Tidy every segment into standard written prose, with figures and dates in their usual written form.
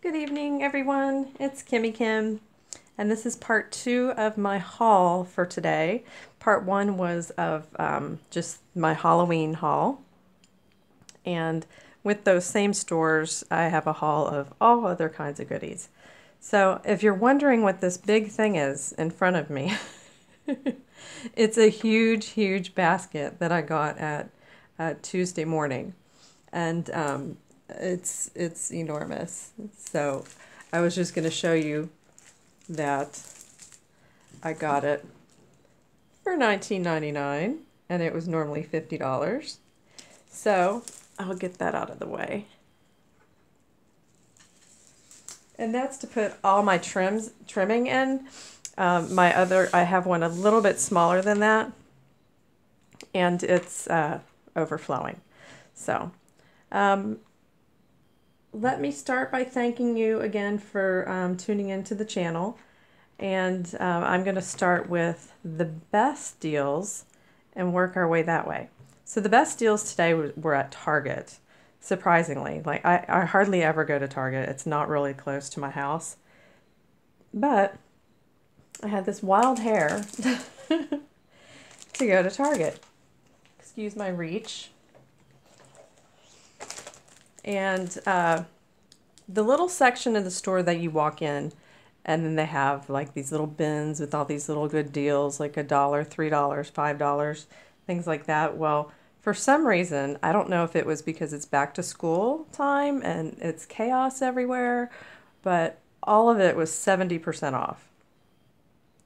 Good evening, everyone. It's Kimmy Kim, and this is part 2 of my haul for today. Part 1 was of just my Halloween haul, and with those same stores, I have a haul of all other kinds of goodies. So if you're wondering what this big thing is in front of me, it's a huge, huge basket that I got at Tuesday morning, and it's enormous. So I was just going to show you that I got it for $19.99 and it was normally $50. So I'll get that out of the way. And that's to put all my trimming in. I have one a little bit smaller than that, and it's overflowing. So let me start by thanking you again for tuning into the channel. And I'm going to start with the best deals and work our way that way. So the best deals today were at Target, surprisingly. Like I hardly ever go to Target. It's not really close to my house. But I had this wild hair to go to Target. Excuse my reach. And the little section of the store that you walk in, and then they have like these little bins with all these little good deals, like $1, $3, $5, things like that. Well, for some reason, I don't know if it was because it's back to school time and it's chaos everywhere, but all of it was 70% off.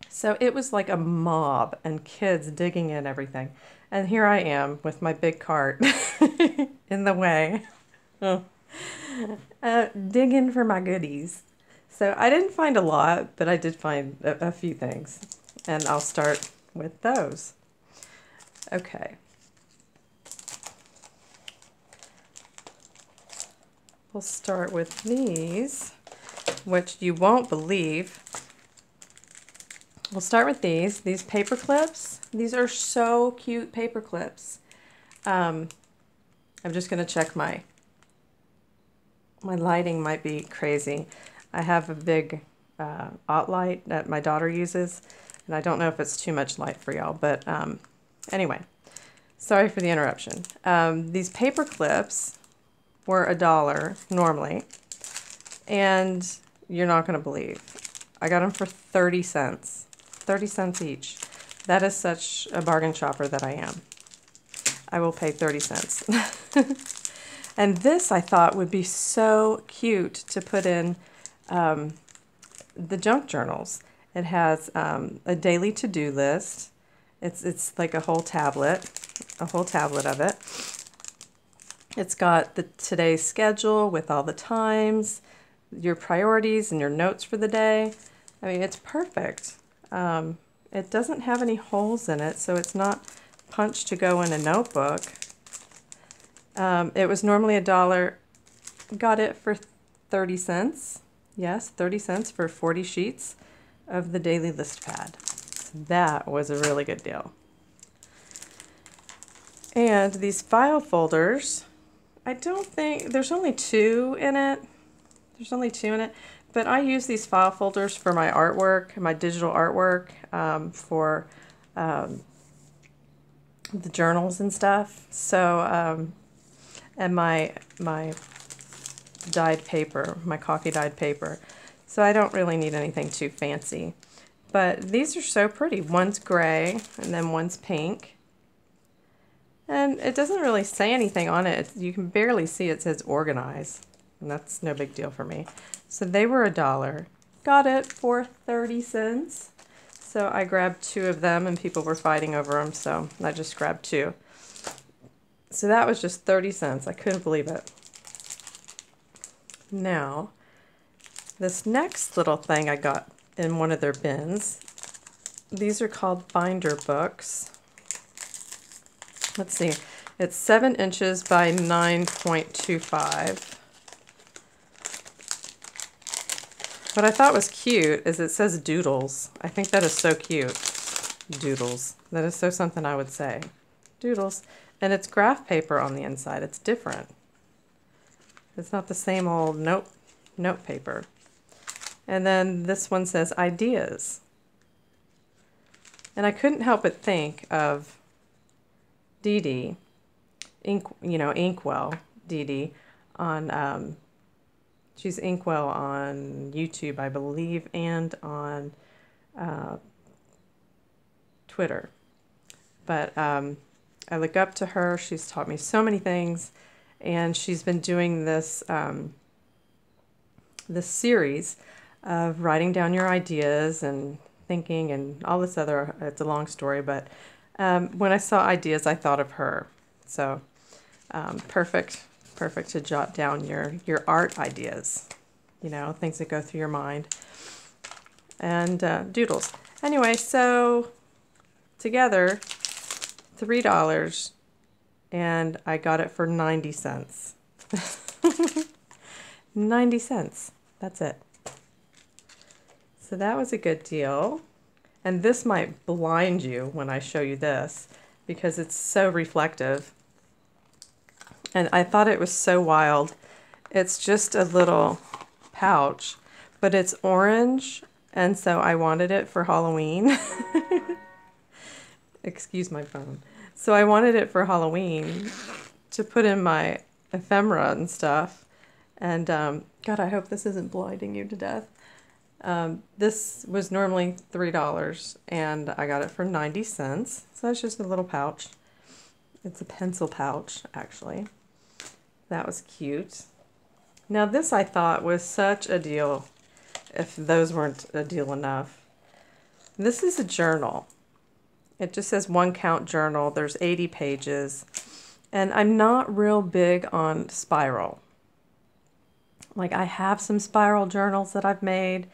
So it was like a mob and kids digging in everything. And here I am with my big cart in the way, digging for my goodies. So I didn't find a lot, but I did find a few things. And I'll start with those. Okay. We'll start with these, which you won't believe. We'll start with these paper clips. These are so cute paper clips. I'm just going to check my lighting might be crazy. I have a big light that my daughter uses, and I don't know if it's too much light for y'all, but anyway, sorry for the interruption. These paper clips were $1 normally, and you're not going to believe. I got them for 30 cents. 30 cents each. That is such a bargain shopper that I am. I will pay 30 cents. And this I thought would be so cute to put in the junk journals. It has a daily to-do list. It's like a whole tablet of it. It's got today's schedule with all the times, your priorities, and your notes for the day. I mean, it's perfect. It doesn't have any holes in it, so it's not punched to go in a notebook. It was normally $1. Got it for 30 cents. Yes, 30 cents for 40 sheets of the daily list pad. So that was a really good deal. And these file folders, I don't think, there's only 2 in it. There's only 2 in it. But I use these file folders for my artwork, my digital artwork, for the journals and stuff. So, and my dyed paper, my coffee dyed paper. So I don't really need anything too fancy. But these are so pretty. One's gray and then one's pink. And it doesn't really say anything on it. You can barely see it says organize. And that's no big deal for me. So they were $1. Got it for 30 cents. So I grabbed 2 of them and people were fighting over them. So I just grabbed 2. So that was just 30 cents. I couldn't believe it. Now, this next little thing I got in one of their bins, these are called binder books. Let's see, it's 7 inches by 9.25. What I thought was cute is it says doodles. I think that is so cute. Doodles. That is so something I would say. Doodles. And it's graph paper on the inside. It's different. It's not the same old, nope, note paper. And then this one says ideas. And I couldn't help but think of Dee Dee, Inkwell Dee Dee, on, she's Inkwell on YouTube, I believe, and on Twitter. But I look up to her. She's taught me so many things, and she's been doing this this series of writing down your ideas and thinking and all this other. It's a long story, but when I saw ideas, I thought of her. So perfect to jot down your art ideas, things that go through your mind, and doodles. Anyway, so together, $3, and I got it for 90 cents. 90 cents. That's it. So that was a good deal. And this might blind you when I show you this because it's so reflective. And I thought it was so wild. It's just a little pouch, but it's orange, and so I wanted it for Halloween. Excuse my phone. So I wanted it for Halloween to put in my ephemera and stuff. And God, I hope this isn't blinding you to death. This was normally $3, and I got it for 90 cents. So that's just a little pouch. It's a pencil pouch, actually. That was cute. Now this I thought was such a deal, if those weren't a deal enough. This is a journal. It just says One Count Journal. There's 80 pages. And I'm not real big on spiral. Like, I have some spiral journals that I've made,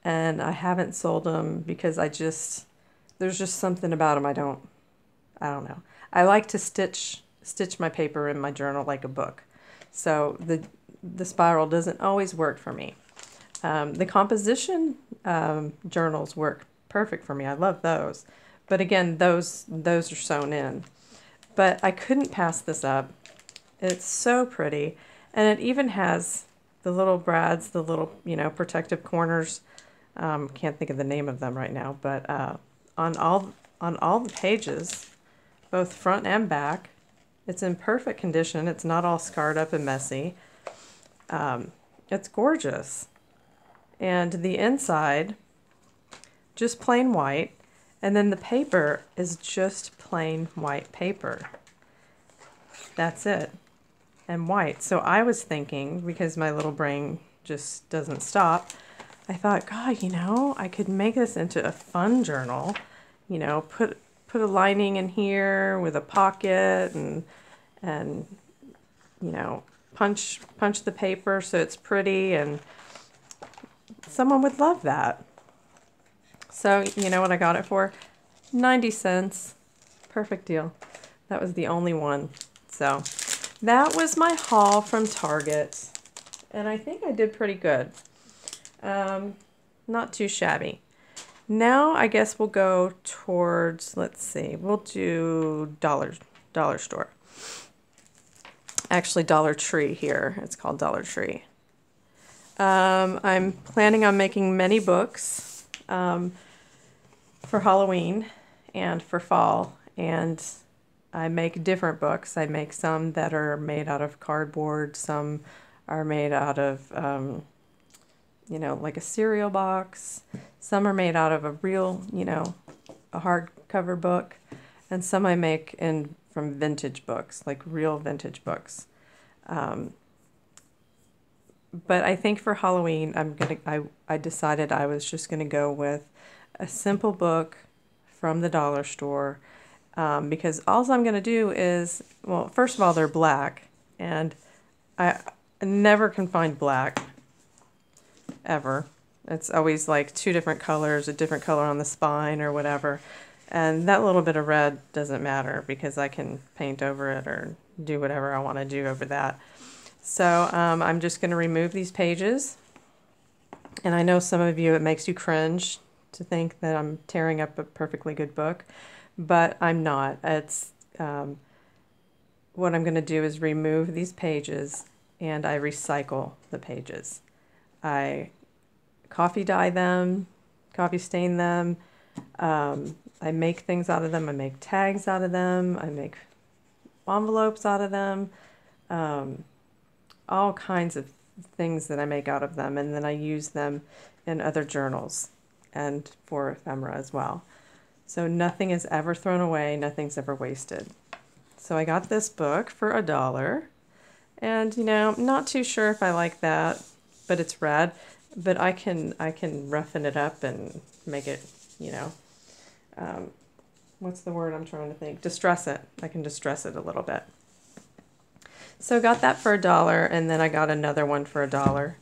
and I haven't sold them because there's just something about them I don't know. I like to stitch my paper in my journal like a book. So the spiral doesn't always work for me. The composition journals work perfect for me. I love those. But again, those are sewn in. But I couldn't pass this up. It's so pretty. And it even has the little brads, the little, protective corners. Can't think of the name of them right now. But on all the pages, both front and back, it's in perfect condition. It's not all scarred up and messy. It's gorgeous. And the inside, just plain white. And then the paper is just plain white paper. That's it. And white. So I was thinking, because my little brain just doesn't stop, I thought, God, I could make this into a fun journal. Put a lining in here with a pocket and punch the paper so it's pretty, and someone would love that. So, you know what I got it for? 90 cents. Perfect deal. That was the only one. So, that was my haul from Target. And I think I did pretty good. Not too shabby. Now, I guess we'll go towards, let's see, we'll do dollar store. Actually, Dollar Tree here. It's called Dollar Tree. I'm planning on making many books. For Halloween and for fall, and I make different books. I make some that are made out of cardboard, some are made out of, like a cereal box, some are made out of a real, a hardcover book, and some I make from vintage books, like real vintage books. But I think for Halloween, I decided I was just gonna go with a simple book from the dollar store, because all I'm going to do is, well, first of all, they're black, and I never can find black, ever. It's always like two different colors, a different color on the spine or whatever, and that little bit of red doesn't matter because I can paint over it or do whatever I want to do over that. So I'm just going to remove these pages, and I know some of you, it makes you cringe to think that I'm tearing up a perfectly good book, but I'm not. It's what I'm going to do is remove these pages, and I recycle the pages. I coffee dye them, coffee stain them. I make things out of them. I make tags out of them. I make envelopes out of them. All kinds of things that I make out of them, and then I use them in other journals and for ephemera as well. So nothing is ever thrown away, nothing's ever wasted. So I got this book for $1, and you know, I'm not too sure if I like that, but it's red. But I can roughen it up and make it, you know, what's the word I'm trying to think? Distress it. I can distress it a little bit. So I got that for $1, and then I got another one for $1.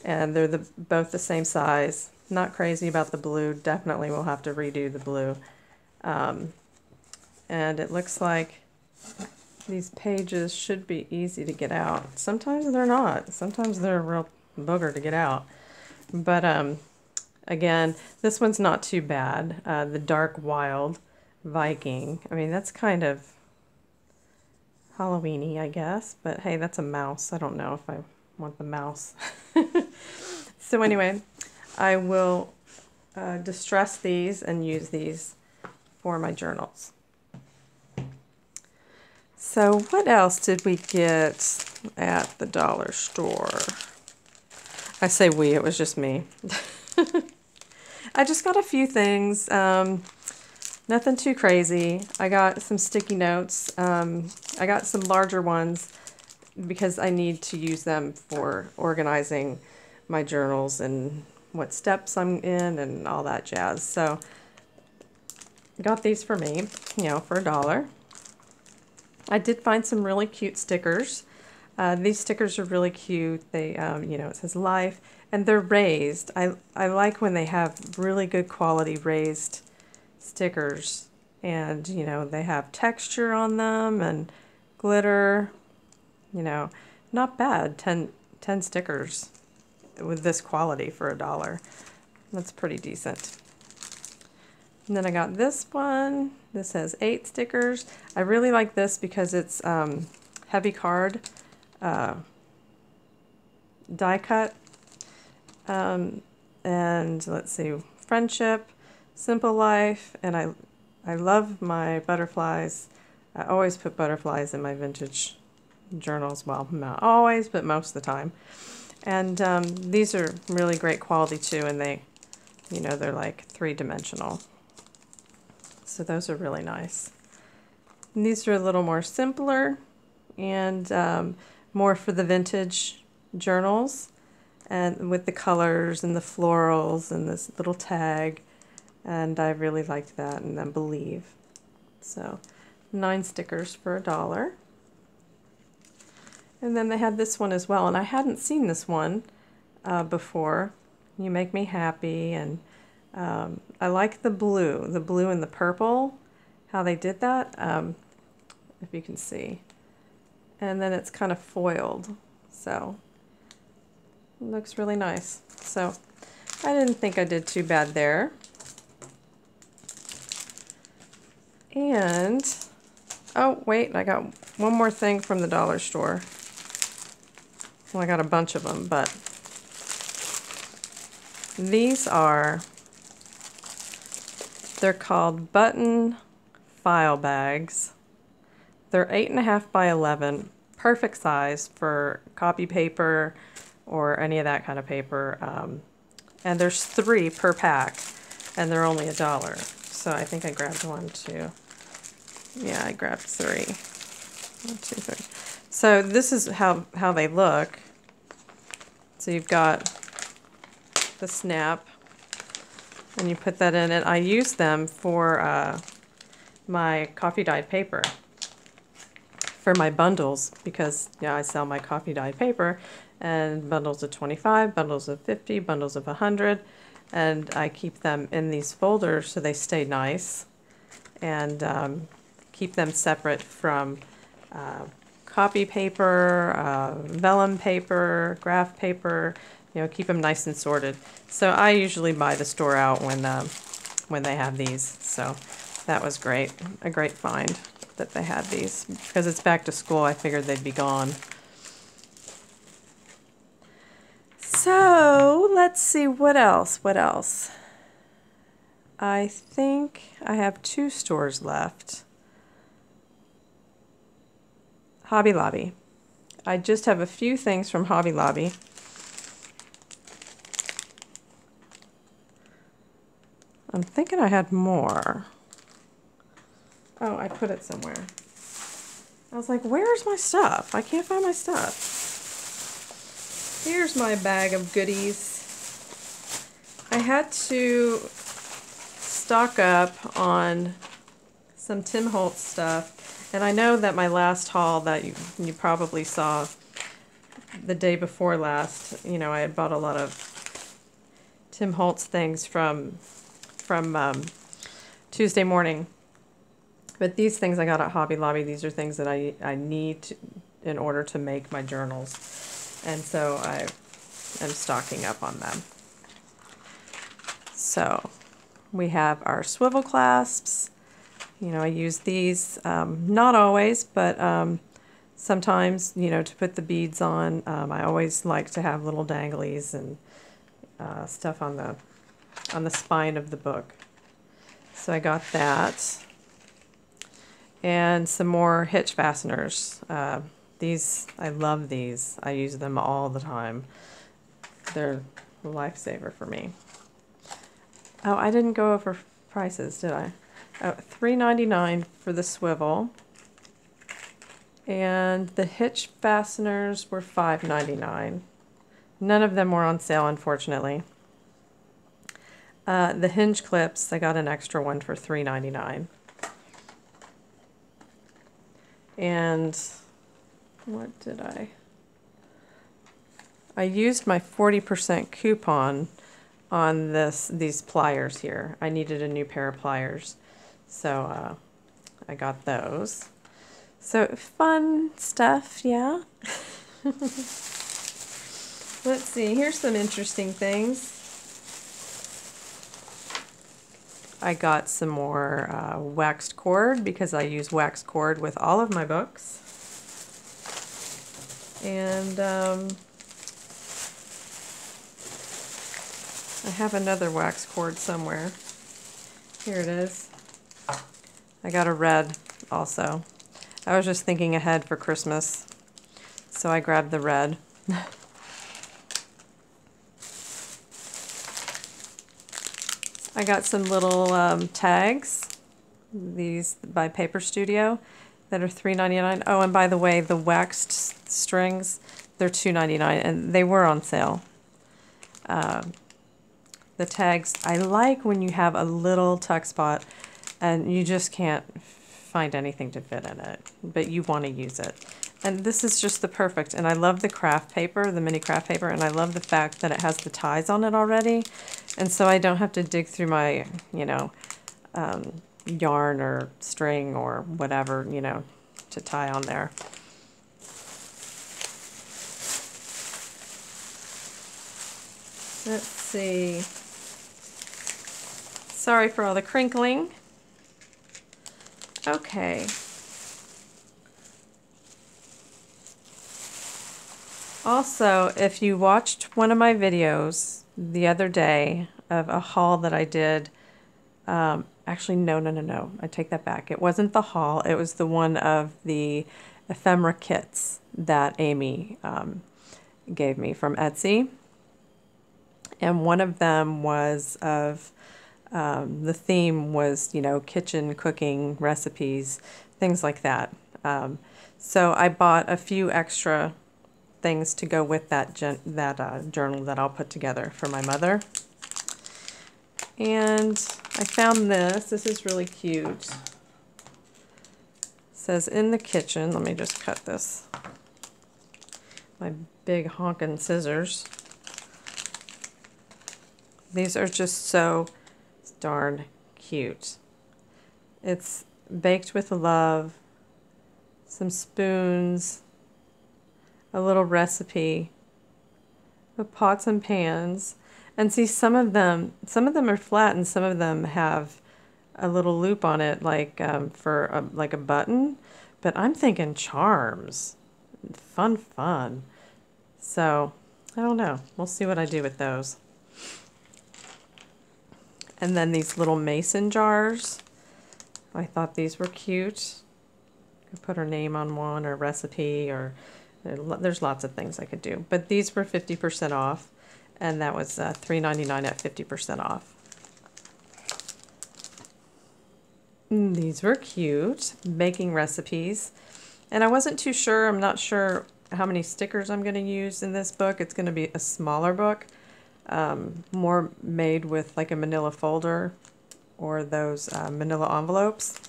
And they're both the same size. Not crazy about the blue. Definitely will have to redo the blue. And it looks like these pages should be easy to get out. Sometimes they're not. Sometimes they're a real booger to get out. But again, this one's not too bad. The Dark Wild Viking. I mean, that's kind of Halloween-y, I guess. But hey, that's a mouse. I don't know if I want the mouse. So anyway, I will distress these and use these for my journals. So what else did we get at the dollar store? I say we, it was just me. I just got a few things, nothing too crazy. I got some sticky notes. I got some larger ones because I need to use them for organizing my journals and what steps I'm in and all that jazz. So I got these for me, you know, for $1. I did find some really cute stickers. These stickers are really cute. They, you know, it says life, and they're raised. I like when they have really good quality raised stickers, and, you know, they have texture on them and glitter, you know, not bad. 10 stickers with this quality for $1. That's pretty decent. And then I got this one. This has 8 stickers. I really like this because it's heavy card. Die cut, and let's see, friendship, simple life, and I love my butterflies. I always put butterflies in my vintage journals. Well, not always, but most of the time. And these are really great quality too, and they, you know, they're like 3-dimensional. So those are really nice. And these are a little more simpler and more for the vintage journals, and with the colors and the florals and this little tag, and I really liked that, and then Believe. So 9 stickers for $1. And then they had this one as well, and I hadn't seen this one before. You Make Me Happy, and I like the blue and the purple, how they did that, if you can see. And then it's kind of foiled, so it looks really nice. So I didn't think I did too bad there. And, oh wait, I got one more thing from the dollar store. Well, I got a bunch of them, but these they're called button file bags. They're 8.5 by 11, perfect size for copy paper or any of that kind of paper. And there's 3 per pack, and they're only $1. So I think I grabbed 1, 2. Yeah, I grabbed 3. 1, 2, 3. So this is how they look. So you've got the snap, and you put that in it. I use them for my coffee dyed paper, for my bundles, because yeah, I sell my coffee dyed paper, and bundles of 25, bundles of 50, bundles of 100, and I keep them in these folders so they stay nice, and keep them separate from copy paper, vellum paper, graph paper, you know, keep them nice and sorted. So I usually buy the store out when they have these, so that was great, a great find that they had these, because it's back to school. I figured they'd be gone. So let's see, what else? What else? I think I have 2 stores left. Hobby Lobby. I just have a few things from Hobby Lobby. I'm thinking I had more. Oh, I put it somewhere. I was like, where's my stuff? I can't find my stuff. Here's my bag of goodies. I had to stock up on some Tim Holtz stuff. And I know that my last haul that you probably saw the day before last, you know, I had bought a lot of Tim Holtz things from Tuesday morning. But these things I got at Hobby Lobby. These are things that I need in order to make my journals. And so I am stocking up on them. So we have our swivel clasps. You know, I use these, not always, but sometimes, you know, to put the beads on. I always like to have little danglies and stuff on the spine of the book. So I got that. And some more hitch fasteners. These, I love these. I use them all the time. They're a lifesaver for me. Oh, I didn't go over prices, did I? Oh, $3.99 for the swivel. And the hitch fasteners were $5.99. None of them were on sale, unfortunately. The hinge clips, I got an extra one for $3.99. And what did I used my 40% coupon on these pliers here. I needed a new pair of pliers, so I got those. So fun stuff, yeah. Let's see, here's some interesting things. I got some more waxed cord because I use waxed cord with all of my books. And I have another wax cord somewhere. Here it is. I got a red also. I was just thinking ahead for Christmas, so I grabbed the red. I got some little tags, these by Paper Studio, that are $3.99. Oh, and by the way, the waxed strings, they're $2.99, and they were on sale. The tags, I like when you have a little tuck spot and you just can't find anything to fit in it, but you want to use it. And this is just the perfect, and I love the craft paper, the mini craft paper, and I love the fact that it has the ties on it already, and so I don't have to dig through my, you know, yarn or string or whatever, you know, to tie on there. Let's see. Sorry for all the crinkling. Okay. Also, if you watched one of my videos the other day of a haul that I did, actually, no, I take that back. It wasn't the haul, it was the one of the ephemera kits that Amy gave me from Etsy. And one of them was of, the theme was, you know, kitchen cooking recipes, things like that. So I bought a few extra things to go with that journal that I'll put together for my mother. And I found this. This is really cute. It says in the kitchen. Let me just cut this. My big honkin' scissors. These are just so darn cute. It's baked with love, some spoons, a little recipe, the pots and pans, and see some of them are flat and some of them have a little loop on it, like for like a button. But I'm thinking charms, fun. So I don't know. We'll see what I do with those. And then these little mason jars. I thought these were cute. Could put her name on one, or recipe, or there's lots of things I could do. But these were 50% off, and that was $3.99 at 50% off. These were cute, baking recipes. And I wasn't too sure, I'm not sure how many stickers I'm going to use in this book. It's going to be a smaller book, more made with like a manila folder or those manila envelopes.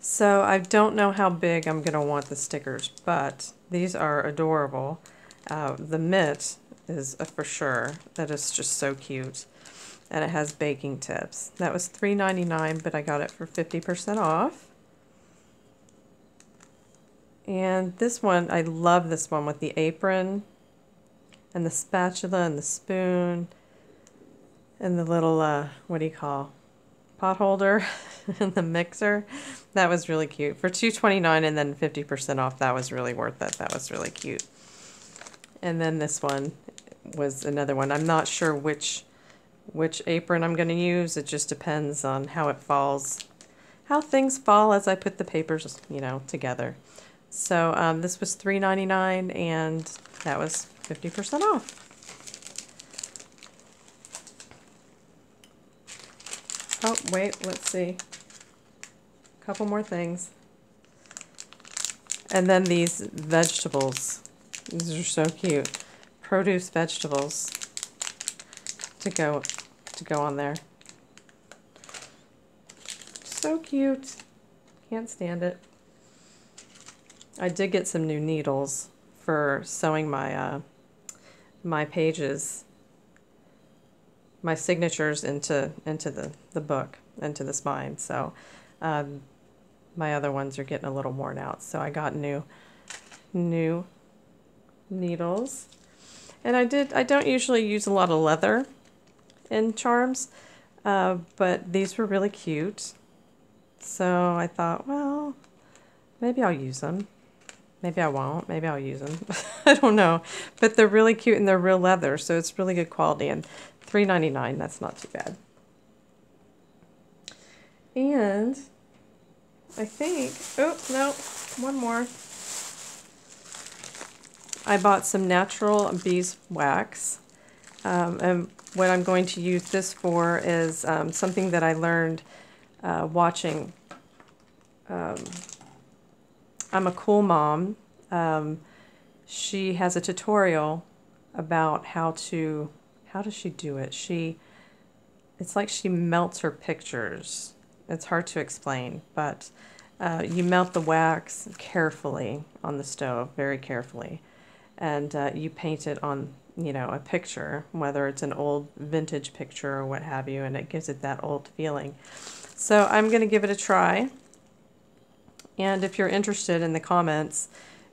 So I don't know how big I'm going to want the stickers, but these are adorable. The mitt is for sure. That is just so cute. And it has baking tips. That was $3.99, but I got it for 50% off. And this one, I love this one with the apron and the spatula and the spoon and the little, what do you call, pot holder and the mixer. That was really cute. For $2.29 and then 50% off, that was really worth it. That was really cute. And then this one was another one. I'm not sure which apron I'm going to use. It just depends on how it falls, how things fall as I put the papers, you know, together. So this was $3.99 and that was 50% off. Oh, wait, let's see. A couple more things. And then these vegetables. These are so cute. Produce vegetables to go on there. So cute. Can't stand it. I did get some new needles for sewing my my pages, my signatures into the book, into the spine. So my other ones are getting a little worn out. So I got new needles. And I don't usually use a lot of leather in charms, but these were really cute. So I thought, well, maybe I'll use them. Maybe I won't. Maybe I'll use them. I don't know. But they're really cute and they're real leather, so it's really good quality. And $3.99, that's not too bad. And I think, oh, no, one more. I bought some natural beeswax. And what I'm going to use this for is something that I learned watching I'm a Cool Mom. She has a tutorial about how does she do it? It's like she melts her pictures. It's hard to explain, but you melt the wax carefully on the stove, very carefully, and you paint it on, you know, a picture, whether it's an old vintage picture or what have you, and it gives it that old feeling. So I'm going to give it a try. And if you're interested, in the comments,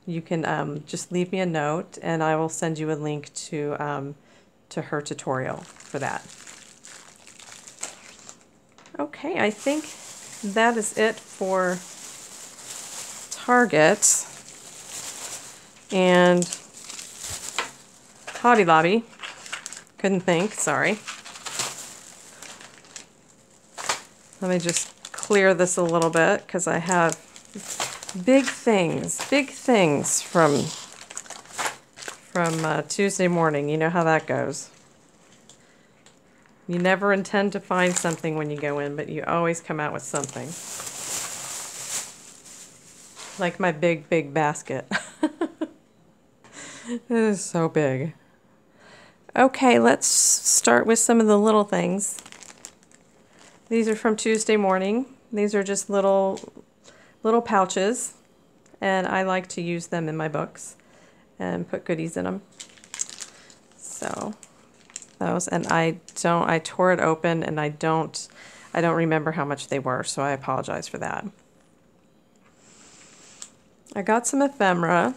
you can just leave me a note and I will send you a link to her tutorial for that. Okay, I think that is it for Target and Hobby Lobby. Couldn't think, sorry. Let me just clear this a little bit because I have big things from Tuesday morning. You know how that goes. You never intend to find something when you go in, but you always come out with something. Like my big basket. It is so big. Okay, let's start with some of the little things. These are from Tuesday morning. These are just little pouches, and I like to use them in my books and put goodies in them. So those, and I tore it open and I don't remember how much they were, so I apologize for that. I got some ephemera.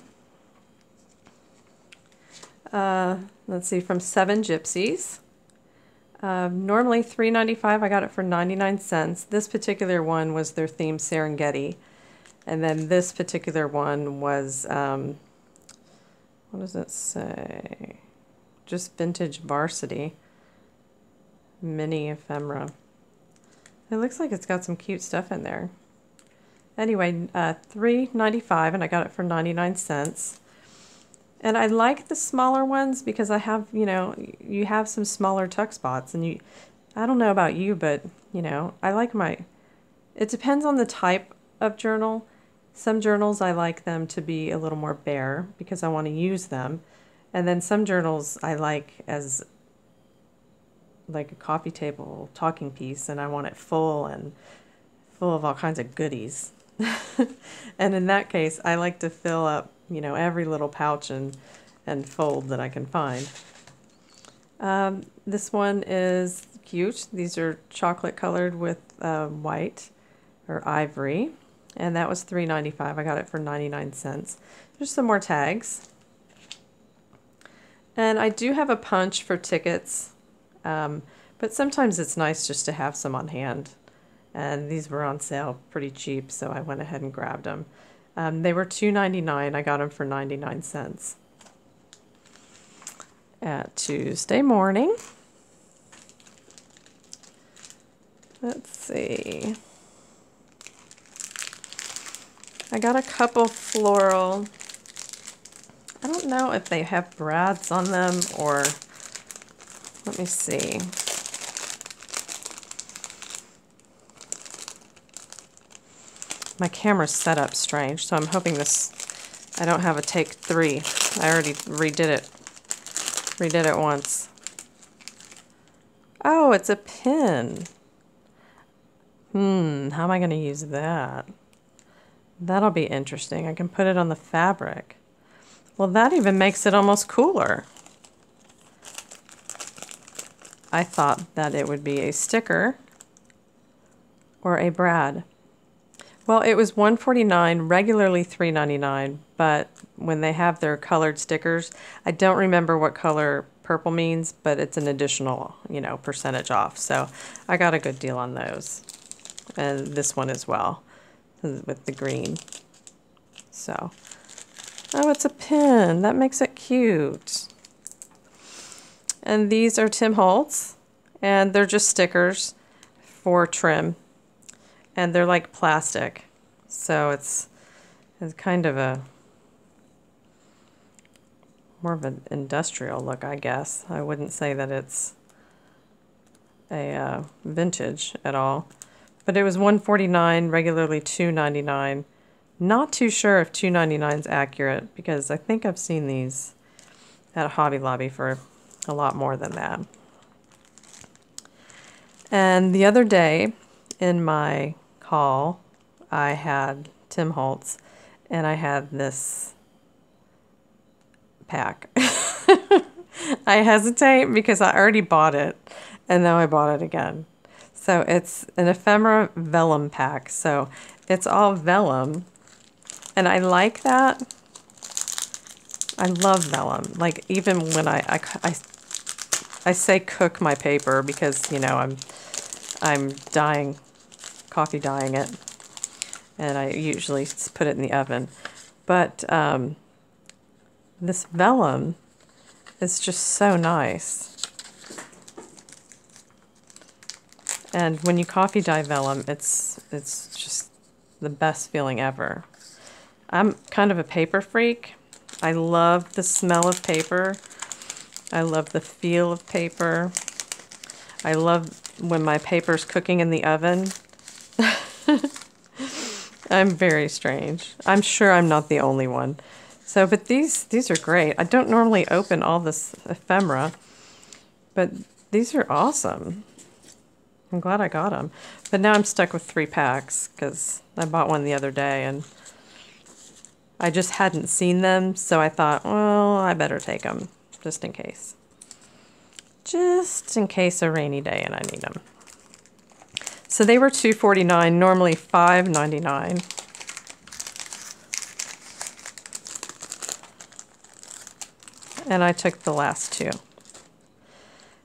Let's see, from Seven Gypsies. Normally $3.95, I got it for 99 cents. This particular one was their theme Serengeti. And then this particular one was, what does it say? just vintage Varsity mini ephemera. It looks like it's got some cute stuff in there. Anyway, $3.95, and I got it for 99 cents. And I like the smaller ones because I have, you know, you have some smaller tuck spots, and I don't know about you, but, you know, I like it depends on the type of journal. Some journals I like them to be a little more bare because I want to use them. And then some journals I like as like a coffee table talking piece, and I want it full of all kinds of goodies. And in that case, I like to fill up, you know, every little pouch and fold that I can find. This one is cute. These are chocolate colored with white or ivory, and that was $3.95. I got it for 99 cents. There's some more tags. And I do have a punch for tickets, but sometimes it's nice just to have some on hand. And these were on sale pretty cheap, so I went ahead and grabbed them. They were $2.99. I got them for 99 cents. At Tuesday morning. Let's see. I got a couple floral. I don't know if they have brads on them or, let me see. My camera's set up strange, so I'm hoping I don't have a take 3. I already redid it once. Oh, it's a pin. How am I going to use that? That'll be interesting. I can put it on the fabric. Well, that even makes it almost cooler. I thought that it would be a sticker or a brad. Well, it was $1.49, regularly $3.99, but when they have their colored stickers, I don't remember what color purple means, but it's an additional, you know, percentage off. So I got a good deal on those. And this one as well, with the green. So, oh, it's a pin. That makes it cute. And these are Tim Holtz, and they're just stickers for trim. And they're like plastic, so it's kind of more of an industrial look, I guess. I wouldn't say that it's a vintage at all. But it was $1.49, regularly $2.99. Not too sure if $2.99 is accurate because I think I've seen these at Hobby Lobby for a lot more than that. And the other day in my haul, I had Tim Holtz, and I had this pack. I hesitate because I already bought it, and now I bought it again. So it's an ephemera vellum pack. So it's all vellum, and I like that. I love vellum. Like, even when I say cook my paper because, you know, I'm coffee dyeing it, and I usually put it in the oven. But this vellum is just so nice. And when you coffee dye vellum, it's just the best feeling ever. I'm kind of a paper freak. I love the smell of paper. I love the feel of paper. I love when my paper's cooking in the oven. I'm very strange. I'm sure I'm not the only one. So, but these are great. I don't normally open all this ephemera, but these are awesome. I'm glad I got them. But now I'm stuck with 3 packs because I bought one the other day and I just hadn't seen them, so I thought, well, I better take them just in case. Just in case a rainy day and I need them. So they were $2.49, normally $5.99. And I took the last 2.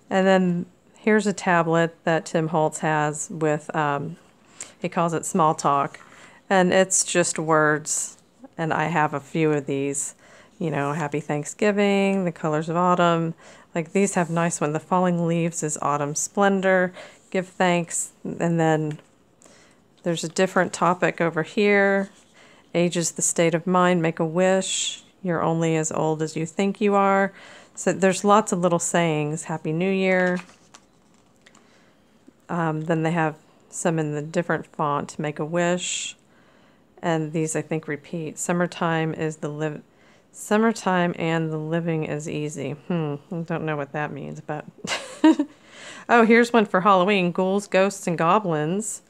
And then here's a tablet that Tim Holtz has with, he calls it Small Talk. And it's just words. And I have a few of these you know, Happy Thanksgiving, The Colors of Autumn. Like these have nice one. The Falling Leaves is Autumn Splendor, Give Thanks. And then there's a different topic over here. Age is the state of mind, make a wish. You're only as old as you think you are. So there's lots of little sayings. Happy New Year. Then they have some in the different font, make a wish. And these I think repeat. Summertime and the living is easy. I don't know what that means, but oh, here's one for Halloween. Ghouls, ghosts, and goblins.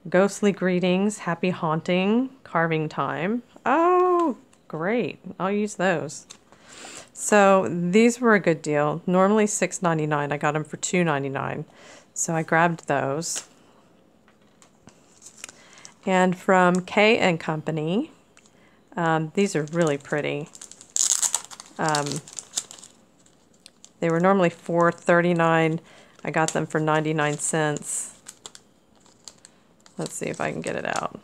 Ghostly greetings, happy haunting, carving time. Oh, great. I'll use those. So these were a good deal. Normally $6.99. I got them for $2.99. So I grabbed those. And from K & Company, these are really pretty. They were normally $4.39. I got them for 99 cents. Let's see if I can get it out.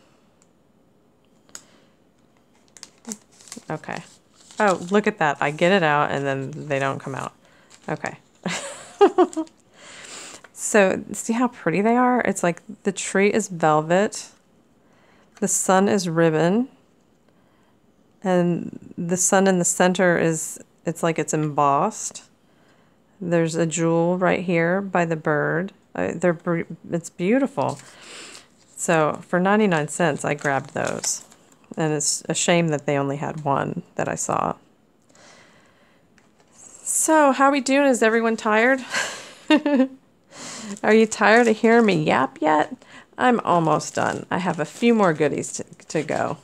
Okay. Oh, look at that. I get it out and then they don't come out. Okay. So, see how pretty they are? It's like the tree is velvet. The sun is ribbon. And the sun in the center is, it's like it's embossed. There's a jewel right here by the bird. It's beautiful. So for 99 cents, I grabbed those. And it's a shame that they only had one that I saw. So how are we doing? Is everyone tired? Are you tired of hearing me yap yet? I'm almost done. I have a few more goodies to go.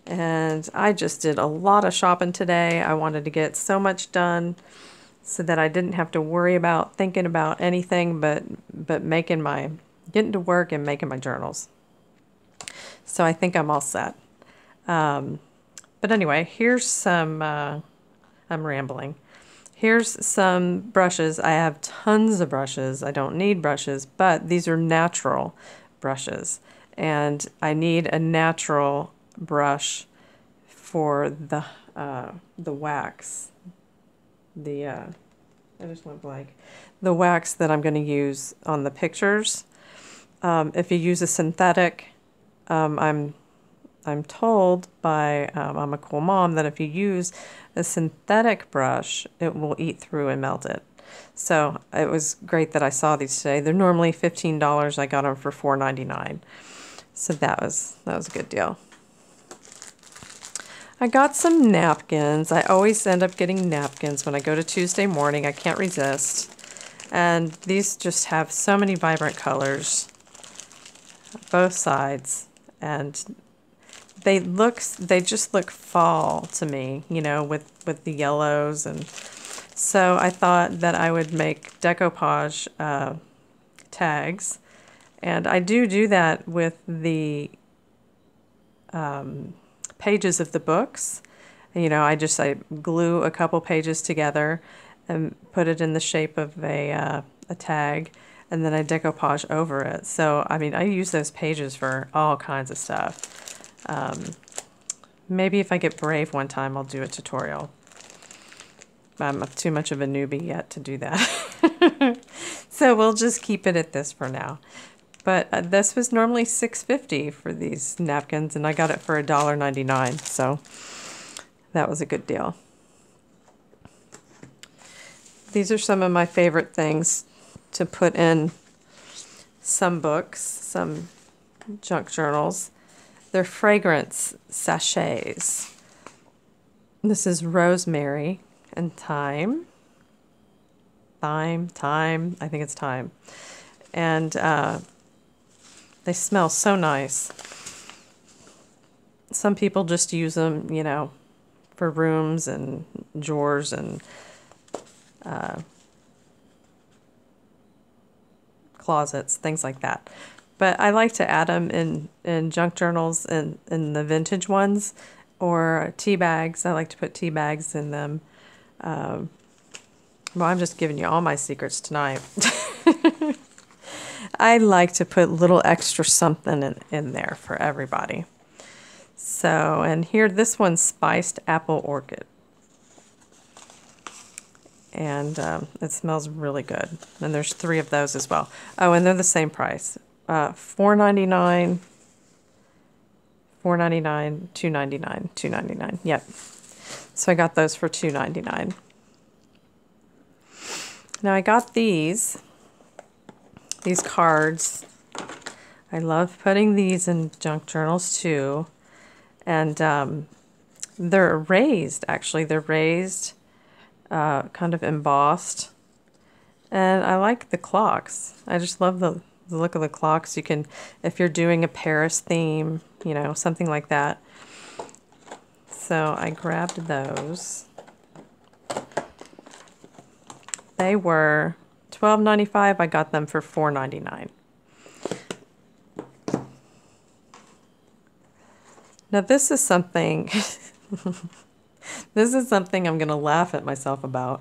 And I just did a lot of shopping today. I wanted to get so much done so that I didn't have to worry about thinking about anything but getting to work and making my journals. So I think I'm all set. But anyway, here's some, I'm rambling. Here's some brushes. I have tons of brushes. I don't need brushes, but these are natural brushes. And I need a natural brush for the wax. I just went blank. The wax that I'm going to use on the pictures. If you use a synthetic, I'm told by I'm a Cool Mom that if you use a synthetic brush, it will eat through and melt it. So it was great that I saw these today. They're normally $15. I got them for $4.99. So that was a good deal. I got some napkins. I always end up getting napkins when I go to Tuesday morning. I can't resist. And these just have so many vibrant colors, both sides. And they just look fall to me, you know, with the yellows. And so I thought that I would make decoupage tags. And I do that with the pages of the books. You know, I glue a couple pages together and put it in the shape of a tag, and then I decoupage over it. So, I mean, I use those pages for all kinds of stuff. Maybe if I get brave one time, I'll do a tutorial. I'm too much of a newbie yet to do that. So we'll just keep it at this for now. But this was normally $6.50 for these napkins, and I got it for $1.99, so that was a good deal. These are some of my favorite things to put in some books, some junk journals. They're fragrance sachets. This is rosemary and thyme. I think it's thyme. And they smell so nice. Some people just use them, you know, for rooms and drawers and closets, things like that. But I like to add them in junk journals and in the vintage ones, or tea bags. I like to put tea bags in them. Well, I'm just giving you all my secrets tonight. I like to put little extra something in there for everybody. So, and here, this one's Spiced Apple Orchid. And it smells really good. And there's 3 of those as well. Oh, and they're the same price. $4.99, $4.99, $2.99, $2.99. Yep. So I got those for $2.99. Now I got these cards. I love putting these in junk journals too. And they're raised, actually. They're raised, kind of embossed. And I like the clocks. I just love the look of the clocks. You can, if you're doing a Paris theme, you know, something like that. So I grabbed those. They were $12.95. I got them for $4.99. Now this is something, this is something I'm going to laugh at myself about.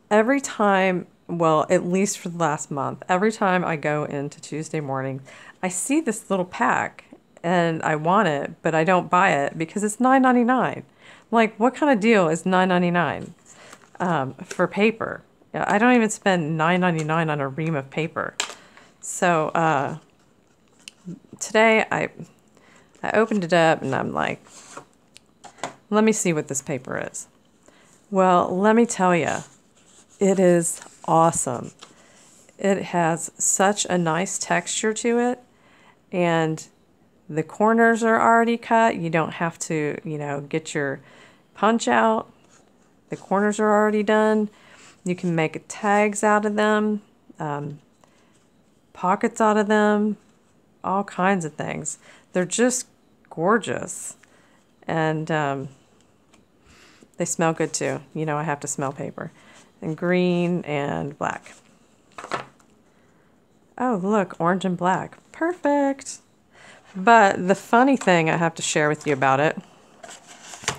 Every time, well, at least for the last month, every time I go into Tuesday morning, I see this little pack and I want it, but I don't buy it because it's $9.99. Like, what kind of deal is $9.99 for paper? I don't even spend $9.99 on a ream of paper. So today I opened it up and I'm like, let me see what this paper is. Well, let me tell you, it is awesome. It has such a nice texture to it, and the corners are already cut. You don't have to, you know, get your punch out. The corners are already done. You can make tags out of them, pockets out of them, all kinds of things. They're just gorgeous, and they smell good too. You know, I have to smell paper. And green and black. Oh, look, orange and black. Perfect. But the funny thing I have to share with you about it,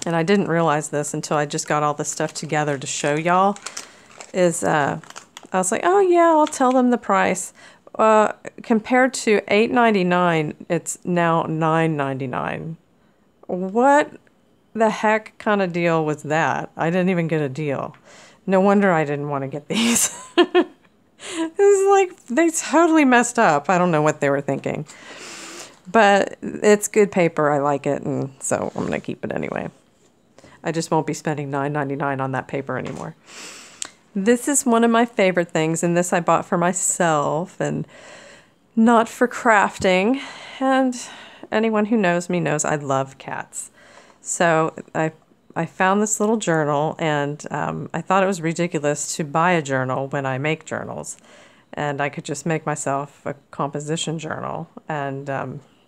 and I didn't realize this until I just got all this stuff together to show y'all, is I was like, oh yeah, I'll tell them the price. Compared to $8.99, it's now $9.99. What the heck kind of deal was that? I didn't even get a deal. No wonder I didn't want to get these. It's like they totally messed up. I don't know what they were thinking. But it's good paper. I like it, and so I'm going to keep it anyway. I just won't be spending $9.99 on that paper anymore. This is one of my favorite things, and this I bought for myself and not for crafting. And anyone who knows me knows I love cats. So I found this little journal, and I thought it was ridiculous to buy a journal when I make journals. And I could just make myself a composition journal, and,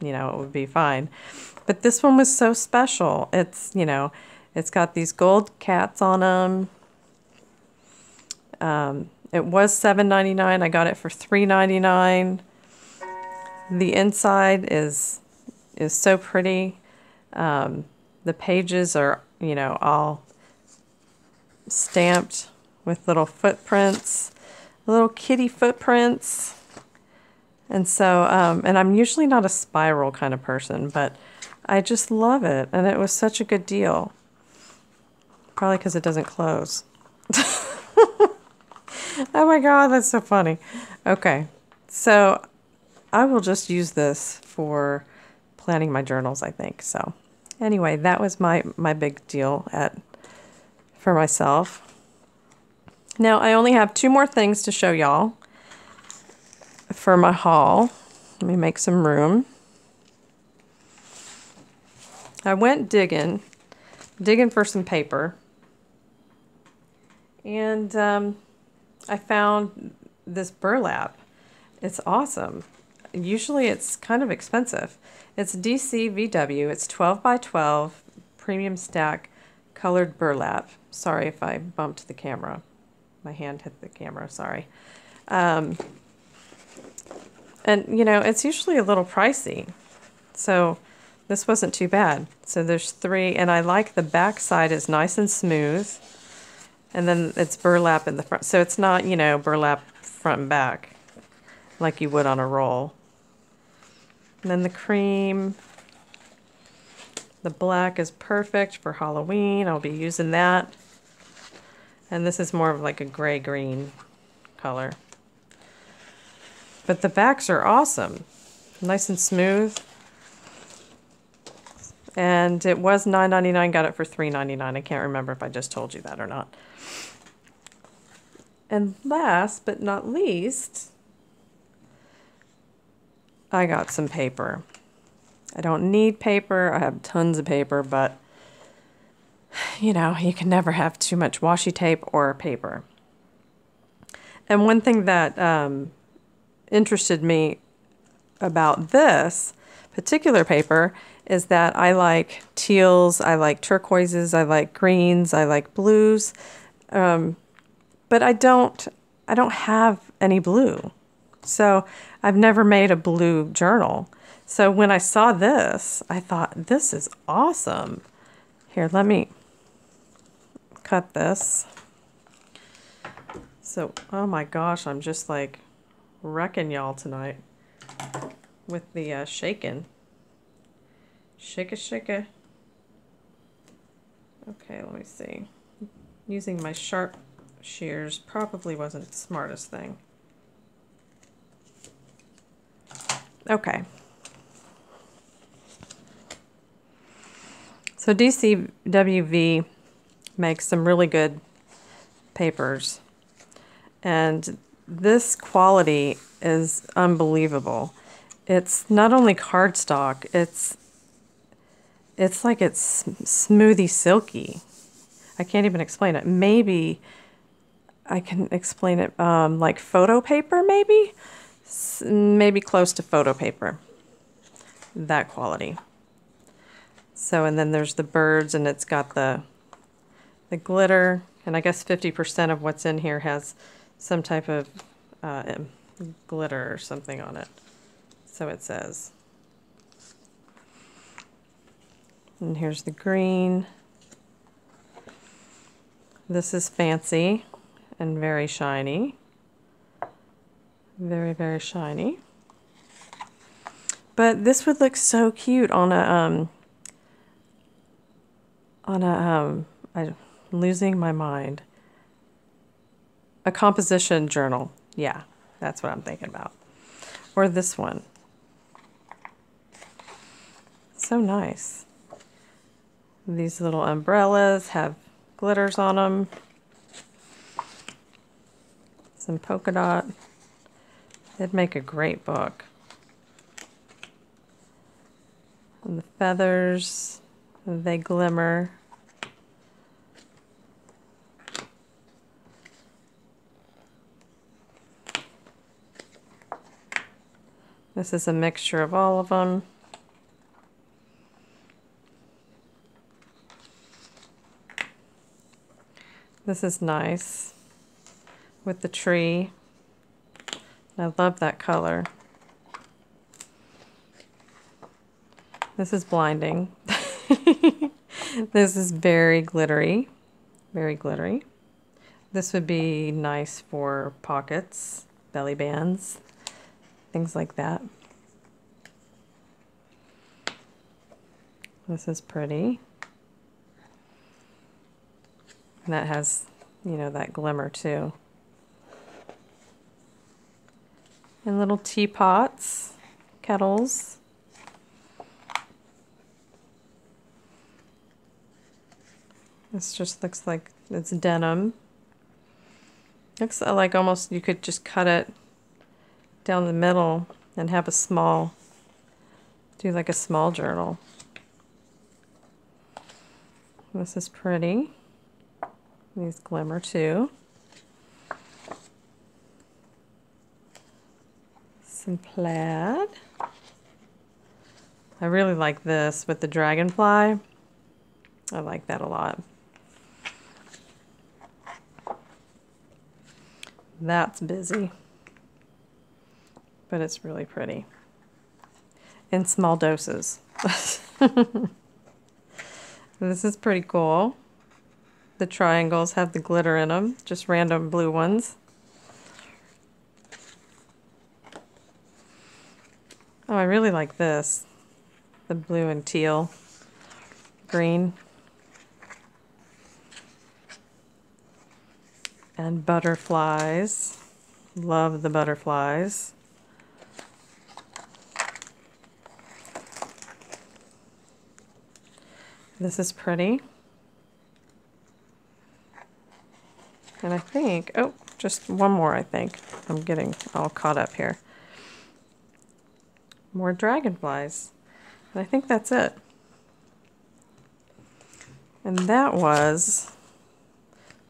you know, it would be fine. But this one was so special. It's, you know, it's got these gold cats on them. It was $7.99. I got it for $3.99. The inside is so pretty. The pages are, you know, all stamped with little footprints, little kitty footprints. And so, and I'm usually not a spiral kind of person, but I just love it. And it was such a good deal. Probably because it doesn't close. Oh my God, that's so funny. Okay, so I will just use this for planning my journals, I think. So anyway, that was my big deal for myself. Now I only have 2 more things to show y'all for my haul. Let me make some room. I went digging for some paper, and I found this burlap. It's awesome. Usually it's kind of expensive. It's DCVW. It's 12 by 12 premium stack colored burlap. Sorry if I bumped the camera. My hand hit the camera, sorry. And, you know, it's usually a little pricey. So this wasn't too bad. So there's 3, and I like the back side is nice and smooth. And then it's burlap in the front. So it's not, you know, burlap front and back like you would on a roll. And then the cream. The black is perfect for Halloween. I'll be using that. And this is more of like a gray-green color. But the backs are awesome. Nice and smooth. And it was $9.99, got it for $3.99. I can't remember if I just told you that or not. And last but not least, I got some paper. I don't need paper. I have tons of paper, but you know, you can never have too much washi tape or paper. And one thing that interested me about this particular paper is that I like teals, I like turquoises, I like greens, I like blues, but I don't have any blue. So I've never made a blue journal. So when I saw this, I thought, this is awesome. Here, let me cut this. So, oh my gosh, I'm just like wrecking y'all tonight with the shaking. Shake it. Okay, let me see. Using my sharp shears probably wasn't the smartest thing. Okay. So DCWV makes some really good papers. And this quality is unbelievable. It's not only cardstock, it's like it's smoothie silky. I can't even explain it. Maybe I can explain it like photo paper, maybe? Maybe close to photo paper. That quality. So, and then there's the birds, and it's got the glitter, and I guess 50% of what's in here has some type of glitter or something on it. So it says. And here's the green. This is fancy and very shiny. Very, very shiny. But this would look so cute on a I'm losing my mind. A composition journal. Yeah, that's what I'm thinking about. Or this one. So nice. These little umbrellas have glitters on them. Some polka dot. It'd make a great book. And the feathers, they glimmer. This is a mixture of all of them. This is nice with the tree. I love that color. This is blinding. This is very glittery, very glittery. This would be nice for pockets, belly bands, things like that. This is pretty. And that has, you know, that glimmer too. And little teapots, kettles. This just looks like it's denim. Looks like almost you could just cut it down the middle and have a small, do like a small journal. This is pretty. These glimmer too. Some plaid. I really like this with the dragonfly. I like that a lot. That's busy, but it's really pretty. In small doses. This is pretty cool. The triangles have the glitter in them, just random blue ones. Oh, I really like this. The blue and teal. green. And butterflies. Love the butterflies. This is pretty. And I think, oh, just one more, I think. I'm getting all caught up here. More dragonflies. And I think that's it. And that was,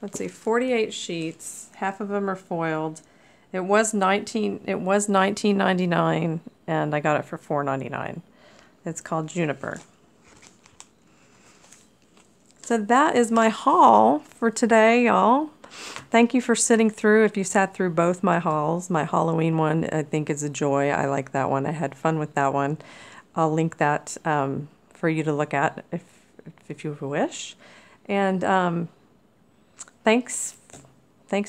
let's see, 48 sheets. Half of them are foiled. It was $19.99, and I got it for $4.99. It's called Juniper. So that is my haul for today, y'all. Thank you for sitting through. If you sat through both my hauls, my Halloween one, I think is a joy. I like that one. I had fun with that one. I'll link that for you to look at if you wish. And thanks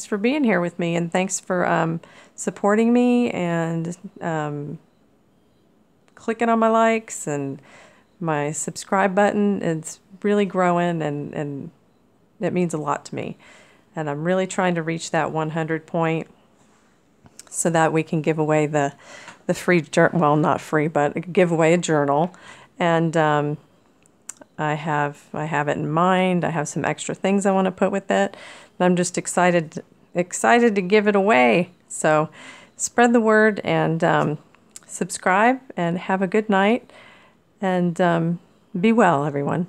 for being here with me, and thanks for supporting me and clicking on my likes and my subscribe button. It's really growing, and it means a lot to me. And I'm really trying to reach that 100 point so that we can give away the free journal. Well, not free, but give away a journal. And I have it in mind. I have some extra things I want to put with it. And I'm just excited to give it away. So spread the word, and subscribe, and have a good night, and be well, everyone.